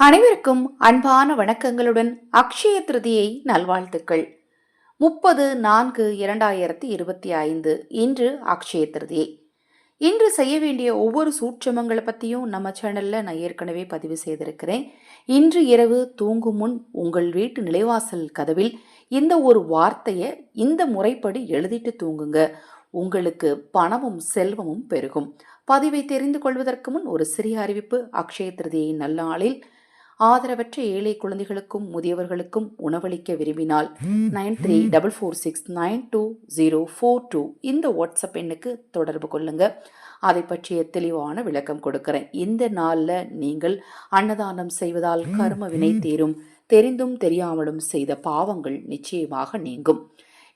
அனைவருக்கும் அன்பான வணக்கங்களுடன் அக்ஷய திருதியை நல்வாழ்த்துக்கள். 30/4/2025 இன்று அக்ஷய திருதியை. இன்று செய்ய வேண்டிய ஒவ்வொரு சூட்சமங்களை பற்றியும் நம்ம சேனலில் நான் ஏற்கனவே பதிவு செய்திருக்கிறேன். இன்று இரவு தூங்கும் முன் உங்கள் வீட்டு நிலைவாசல் கதவில் இந்த ஒரு வார்த்தையை இந்த முறைப்படி எழுதிட்டு தூங்குங்க. உங்களுக்கு பணமும் செல்வமும் பெருகும். பதிவை தெரிந்து கொள்வதற்கு முன் ஒரு சிறிய அறிவிப்பு. அக்ஷய திருதியை நல்லாளில் ஆதரவற்ற ஏழை குழந்தைகளுக்கும் முதியவர்களுக்கும் உணவளிக்க விரும்பினால் 9344692042 இந்த வாட்ஸ்அப் எண்ணுக்கு தொடர்பு கொள்ளுங்க. அதை பற்றிய தெளிவான விளக்கம் கொடுக்கிறேன். இந்த நாளில் நீங்கள் அன்னதானம் செய்வதால் கர்ம வினை தீரும். தெரிந்தும் தெரியாமலும் செய்த பாவங்கள் நிச்சயமாக நீங்கும்.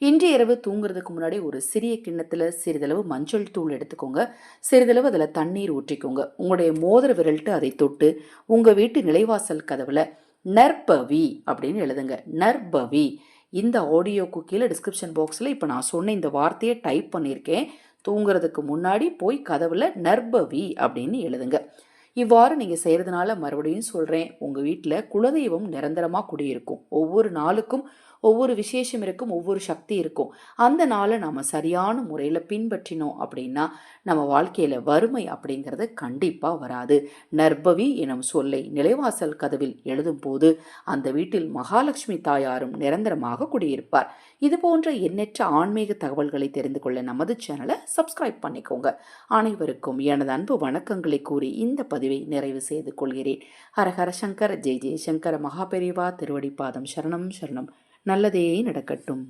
இன்று இரவு தூங்குறதுக்கு முன்னாடி ஒரு சிறிய கிண்ணத்தில் சிறிதளவு மஞ்சள் தூள் எடுத்துக்கோங்க. சிறிதளவு அதில் தண்ணீர் ஊற்றிக்கோங்க. உங்களுடைய மோதிர விரல்ட்டு அதை தொட்டு உங்கள் வீட்டு நிலைவாசல் கதவில் நற்பவி அப்படின்னு எழுதுங்க. நற்பவி. இந்த ஆடியோக்கு கீழே டிஸ்கிரிப்ஷன் பாக்ஸில் இப்போ நான் சொன்ன இந்த வார்த்தையை டைப் பண்ணியிருக்கேன். தூங்குறதுக்கு முன்னாடி போய் கதவில் நற்பவி அப்படின்னு எழுதுங்க. இவ்வாறு நீங்கள் செய்கிறதுனால மறுபடியும் சொல்கிறேன், உங்கள் வீட்டில் குலதெய்வம் நிரந்தரமாக குடியிருக்கும். ஒவ்வொரு நாளுக்கும் ஒவ்வொரு விசேஷம் இருக்கும், ஒவ்வொரு சக்தி இருக்கும். அந்த நாளை நம்ம சரியான முறையில் பின்பற்றினோம் அப்படின்னா நம்ம வாழ்க்கையில் வறுமை அப்படிங்கிறது கண்டிப்பாக வராது. நற்பவி எனும் சொல்லை நிலைவாசல் கதவில் எழுதும் போது அந்த வீட்டில் மகாலட்சுமி தாயாரும் நிரந்தரமாக குடியிருப்பார். இது போன்ற எண்ணற்ற ஆன்மீக தகவல்களை தெரிந்து கொள்ள நமது சேனலை சப்ஸ்கிரைப் பண்ணிக்கோங்க. அனைவருக்கும் எனது அன்பு வணக்கங்களை கூறி இந்த பதிவை நிறைவு செய்து கொள்கிறேன். ஹரஹர சங்கர, ஜெய் ஜெய் சங்கர. மகாபெரிவா திருவடிப்பாதம் சரணம் சரணம். நல்லதே நடக்கட்டும்.